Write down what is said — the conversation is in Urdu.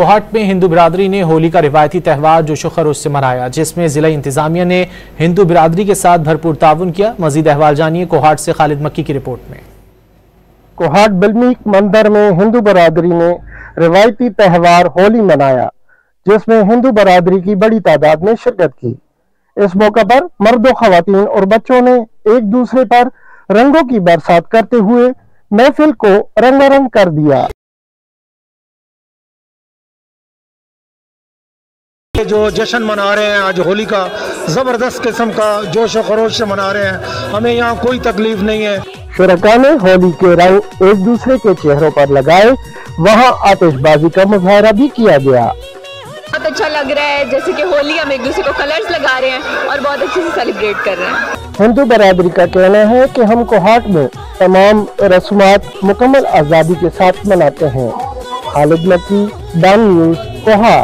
کوہاٹ میں ہندو برادری نے ہولی کا روایتی تہوار جوش و خروش سے منایا، جس میں ضلع انتظامیہ نے ہندو برادری کے ساتھ بھرپور تعاون کیا۔ مزید احوال جانیے کوہاٹ سے خالد مکی کی رپورٹ میں۔ کوہاٹ بلمیک مندر میں ہندو برادری نے روایتی تہوار ہولی منایا، جس میں ہندو برادری کی بڑی تعداد نے شرکت کی۔ اس موقع پر مرد و خواتین اور بچوں نے ایک دوسرے پر رنگوں کی برسات کرتے ہوئے محفل کو رنگا رنگ کر دیا۔ جو جشن منا رہے ہیں آج ہولی کا، زبردست قسم کا جوش و خروش سے منا رہے ہیں، ہمیں یہاں کوئی تکلیف نہیں ہے۔ شرکاء نے ہولی کے رنگ ایک دوسرے کے چہروں پر لگائے، وہاں آتش بازی کا مظاہرہ بھی کیا گیا۔ بہت اچھا لگ رہا ہے، جیسے کہ ہولی ہم ایک دوسرے کو کلرز لگا رہے ہیں اور بہت اچھے سے سیلیبریٹ کر رہے ہیں۔ ہندو برادری کا کہنا ہے کہ ہم کوہاٹ میں تمام رسومات مکمل آزادی کے ساتھ مناتے ہیں۔ خالد مکی، ڈان نیوز، کوہاٹ۔